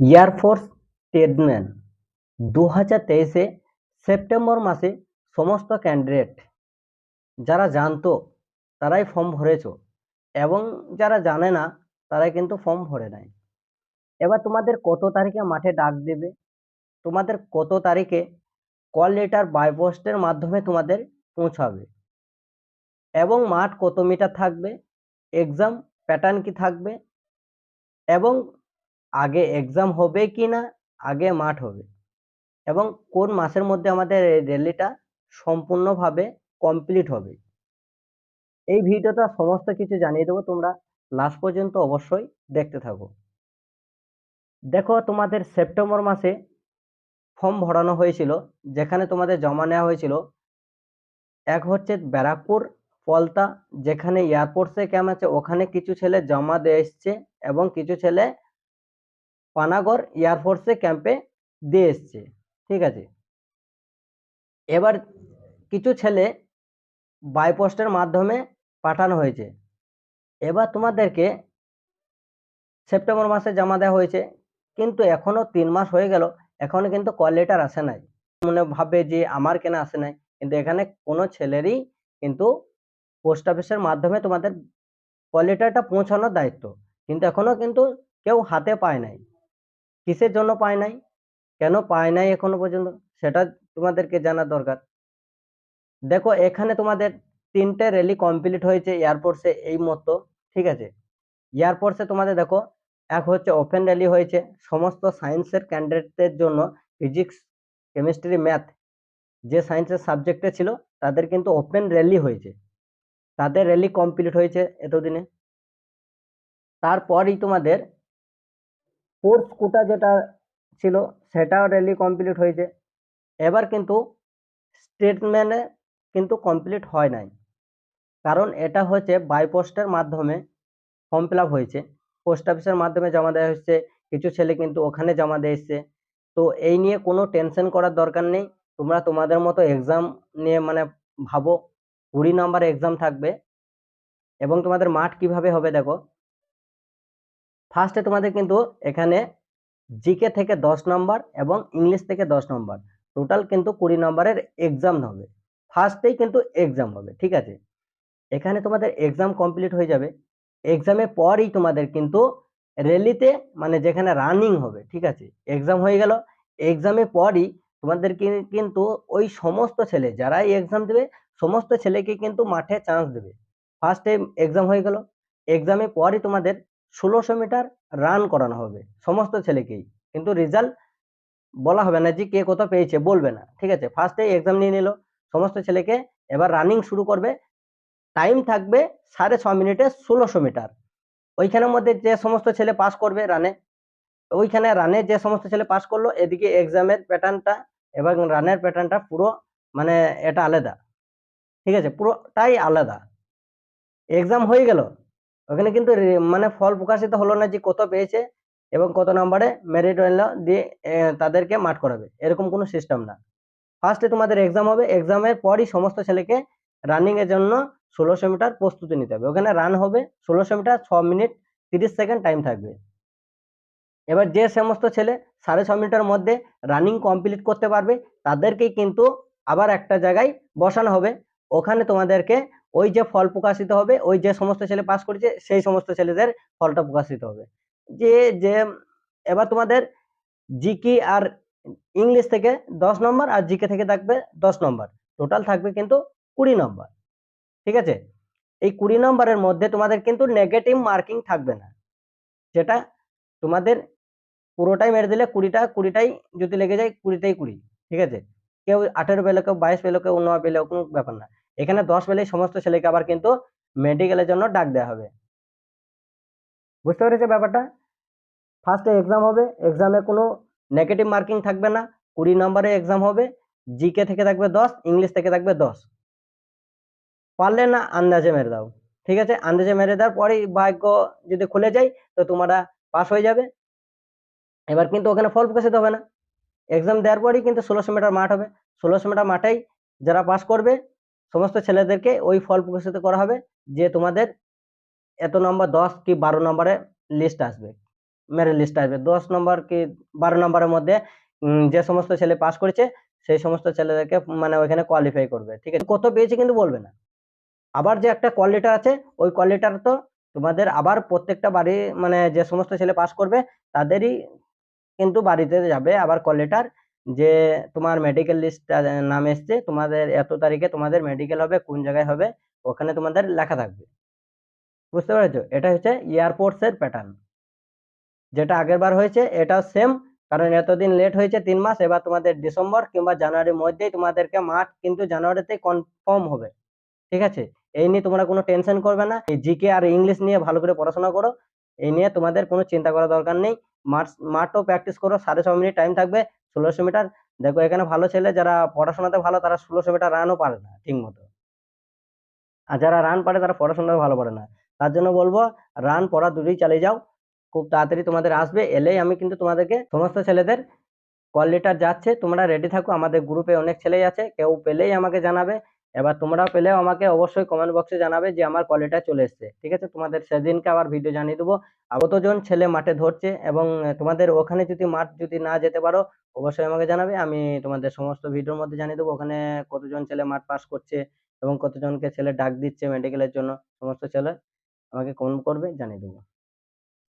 Air force tradesman 2023-এ September মাসে সমস্ত candidate যারা জানতো তারাই ফর্ম ভরেছো এবং যারা জানে না তারাই কিন্তু ফর্ম ভরে নেয়। এবার তোমাদের কত তারিখে মাঠে ডাক দেবে, তোমাদের কত তারিখে কল লেটার বাই পোস্টের মাধ্যমে তোমাদের পৌঁছাবে এবং মাঠ কত মিটার থাকবে, এক্সাম প্যাটার্ন কি থাকবে এবং আগে এক্সাম হবে কি না আগে মাঠ হবে এবং কোন মাসের মধ্যে আমাদের এই র্যালিটা সম্পূর্ণভাবে কমপ্লিট হবে, এই ভিডিওটা সমস্ত কিছু জানিয়ে দেবো। তোমরা লাস্ট পর্যন্ত অবশ্যই দেখতে থাকো। দেখো, তোমাদের সেপ্টেম্বর মাসে ফর্ম ভরানো হয়েছিল, যেখানে তোমাদের জমা নেওয়া হয়েছিল। এক হচ্ছে ব্যারাকপুর পলতা, যেখানে এয়ারফোর্সে ক্যাম্প আছে, ওখানে কিছু ছেলে জমা দিয়ে এসছে এবং কিছু ছেলে পানাগড় এয়ারফোর্সে ক্যাম্পে দিয়ে এসছে। ঠিক আছে, এবার কিছু ছেলে বাই পোস্টের মাধ্যমে পাঠানো হয়েছে। এবার তোমাদেরকে সেপ্টেম্বর মাসে জমা দেওয়া হয়েছে, কিন্তু এখনো 3 মাস হয়ে গেল, এখনো কিন্তু কল লেটার আসে নাই। মনে ভাবে যে আমার কেন আসে নাই, কিন্তু এখানে কোনো ছেলেরই কিন্তু পোস্ট অফিসের মাধ্যমে তোমাদের কল লেটারটা পৌঁছানোর দায়িত্ব, কিন্তু এখনো কিন্তু কেউ হাতে পায় নাই। কিসের জন্য পায় নাই, কেন পায় নাই এখনো পর্যন্ত, সেটা তোমাদেরকে জানা দরকার। দেখো, এখানে তোমাদের 3টে র্যালি কমপ্লিট হয়েছে এয়ারফোর্সে এই মতো। ঠিক আছে, এয়ারফোর্সে তোমাদের দেখো, এক হচ্ছে ওপেন র্যালি হয়েছে সমস্ত সায়েন্সের ক্যান্ডিডেটদের জন্য। ফিজিক্স, কেমিস্ট্রি, ম্যাথ যে সায়েন্সের সাবজেক্টে ছিল তাদের কিন্তু ওপেন র্যালি হয়েছে, তাদের র্যালি কমপ্লিট হয়েছে এতদিনে। তারপরই তোমাদের ফোর্স কোটা যেটা ছিল সেটাও র্যালি কমপ্লিট হয়েছে। এবার কিন্তু স্টেটমেন্টে কিন্তু কমপ্লিট হয় নাই, কারণ এটা হচ্ছে বাই পোস্টের মাধ্যমে ফর্ম ফিল আপ হয়েছে, পোস্ট অফিসের মাধ্যমে জমা দেওয়া হচ্ছে, কিছু ছেলে কিন্তু ওখানে জমা দিয়ে এসছে। তো এই নিয়ে কোনো টেনশন করার দরকার নেই, তোমরা তোমাদের মতো এক্সাম নিয়ে মানে ভাবো। 20 নম্বর এক্সাম থাকবে এবং তোমাদের মাঠ কিভাবে হবে দেখো। ফার্স্টে তোমাদের কিন্তু এখানে জিকে থেকে 10 নম্বর এবং ইংলিশ থেকে 10 নম্বর, টোটাল কিন্তু 20 নম্বরের এক্সাম হবে। ফার্স্টেই কিন্তু এক্সাম হবে। ঠিক আছে, এখানে তোমাদের এক্সাম কমপ্লিট হয়ে যাবে, এক্সামের পরই তোমাদের কিন্তু র্যালিতে মানে যেখানে রানিং হবে। ঠিক আছে, এক্সাম হয়ে গেল, এক্সামের পরই তোমাদের কিন্তু ওই সমস্ত ছেলে যারা এক্সাম দেবে সমস্ত ছেলেকে কিন্তু মাঠে চান্স দেবে। ফার্স্ট টাইম এক্সাম হয়ে গেল, এক্সামের পরই তোমাদের 1600 মিটার রান করানো হবে সমস্ত ছেলেকেই, কিন্তু রেজাল্ট বলা হবে না যে কে কত পেয়েছে, বলবে না। ঠিক আছে, ফার্স্টে এক্সাম নিয়ে নিল সমস্ত ছেলেকে, এবার রানিং শুরু করবে। টাইম থাকবে 6.5 মিনিটে 1600 মিটার। ওইখানের মধ্যে যে সমস্ত ছেলে পাস করবে রানে, ওইখানে রানে যে সমস্ত ছেলে পাস করলো, এদিকে এক্সামের প্যাটার্নটা এবং রানের প্যাটার্নটা পুরো মানে এটা আলাদা। ঠিক আছে, পুরোটাই আলাদা। এক্সাম হয়ে গেল, ওখানে কিন্তু মানে ফল প্রকাশিত হলো না যে কত পেয়েছে এবং কত নম্বরে মেরিট এলো দিয়ে তাদেরকে মাঠ করাবে, এরকম কোনো সিস্টেম না। ফার্স্টে তোমাদের এক্সাম হবে, এক্সামের পরই সমস্ত ছেলেকে রানিং এর জন্য 1600 মিটার প্রস্তুতি নিতে হবে। ওখানে রান হবে 1600 মিটার, 6 মিনিট 30 সেকেন্ড টাইম থাকবে। এবার যে সমস্ত ছেলে 6.5 মিনিটের মধ্যে রানিং কমপ্লিট করতে পারবে তাদেরকেই কিন্তু আবার একটা জায়গায় বসানো হবে। ওখানে তোমাদেরকে ওই যে ফল প্রকাশিত হবে, ওই যে সমস্ত ছেলে পাস করেছে সেই সমস্ত ছেলেদের ফলটা প্রকাশিত হবে। যে যে এবার তোমাদের জিকে আর ইংলিশ থেকে 10 নম্বর আর জিকে থেকে থাকবে 10 নম্বর, টোটাল থাকবে কিন্তু 20 নম্বর। ঠিক আছে, এই 20 নম্বরের মধ্যে তোমাদের কিন্তু নেগেটিভ মার্কিং থাকবে না, যেটা তোমাদের পুরোটাই মেরে দিলে 20টাই যদি লেগে যায় 20টাই 20। ঠিক আছে, কেউ 18 পেলো, কেউ 22 পেলো, কেউ 9 পেলো, কোনো ব্যাপার না। এখানে 10 পেলেই সমস্ত ছেলেকে আবার কিন্তু মেডিকেলের জন্য ডাক দেওয়া হবে। বুঝতে পেরেছে ব্যাপারটা? ফার্স্টে এক্সাম হবে, এক্সামে কোনো নেগেটিভ মার্কিং থাকবে না, 20 নম্বরে এক্সাম হবে। জিকে থেকে থাকবে 10, ইংলিশ থেকে থাকবে 10। পারলে না আন্দাজে মেরে দাও। ঠিক আছে, আন্দাজে মেরে দেওয়ার পরেই ভাগ্য যদি খুলে যায় তো তোমরা পাস হয়ে যাবে। এবার কিন্তু ওখানে ফল প্রকাশিত হবে না, এক্সাম দেওয়ার পরই কিন্তু 1600 মিটার মাঠ হবে। 1600 মিটার মাঠেই যারা পাস করবে সমস্ত ছেলেদেরকে ওই ফল প্রকাশিত করা হবে যে তোমাদের এত নম্বর 10 কি 12 নম্বরে লিস্ট আসবে। মেরিট লিস্ট আসবে 10 নম্বর কি 12 নম্বরের মধ্যে যে সমস্ত ছেলে পাস করেছে সেই সমস্ত ছেলেদেরকে মানে ওইখানে কোয়ালিফাই করবে, ঠিক আছে? কত পেয়েছে কিন্তু বলবে না। আবার যে একটা কল লেটার আছে ওই কল লেটার তো তোমাদের আবার প্রত্যেকটা বাড়ি মানে যে সমস্ত ছেলে পাস করবে তাদেরই কিন্তু বাড়িতে যাবে আবার কল লেটার, যে তোমার মেডিকেল লিস্ট নাম এসছে, তোমাদের এত তারিখে তোমাদের মেডিকেল হবে, কোন জায়গায় হবে ওখানে তোমাদের লেখা থাকবে। বুঝতে পেরেছো? এটা হচ্ছে এয়ারপোর্টস এর প্যাটার্ন। যেটা আগের বার হয়েছে এটাও সেম, কারণ এতদিন লেট হয়েছে 3 মাস, এবার তোমাদের ডিসেম্বর কিংবা জানুয়ারির মধ্যেই তোমাদেরকে মাঠ কিন্তু জানুয়ারিতে কনফার্ম হবে, ঠিক আছে? এই নিয়ে তোমরা কোনো টেনশন করবে না। এই জিকে আর ইংলিশ নিয়ে ভালো করে পড়াশোনা করো। এই নিয়ে তোমাদের কোনো চিন্তা করার দরকার নেই। মাঠও প্র্যাকটিস করো, 6.5 মিনিট টাইম থাকবে, 1600 মিটার। দেখো এখানে ভালো ছেলে যারা পড়াশোনাতে ভালো তারা 1600 মিটার রানও পারে না ঠিক মতো, আর যারা রান পারে তারা পড়াশোনাতে ভালো পারে না। তার জন্য বলবো রান পড়া দুটোই চালিয়ে যাও, খুব তাড়াতাড়ি তোমাদের আসবে। এলেই আমি কিন্তু তোমাদেরকে সমস্ত ছেলেদের কল লেটার যাচ্ছে, তোমরা রেডি থাকো। আমাদের গ্রুপে অনেক ছেলেই আছে, কেউ পেলেই আমাকে জানাবে। এবার তোমরাও পেলেও আমাকে অবশ্যই কমেন্ট বক্সে জানাবে যে আমার কল লেটার চলে এসছে, ঠিক আছে? তোমাদের সেদিনকে আবার ভিডিও জানিয়ে দেবো আর কতজন ছেলে মাঠে ধরছে, এবং তোমাদের ওখানে যদি মাঠ যদি না যেতে পারো অবশ্যই আমাকে জানাবে। আমি তোমাদের সমস্ত ভিডিওর মধ্যে জানিয়ে দেবো ওখানে কতজন ছেলে মাঠ পাস করছে এবং কতজনকে ছেলে ডাক দিচ্ছে মেডিকেলের জন্য। সমস্ত ছেলে আমাকে কমেন্ট করবে, জানিয়ে দেবো।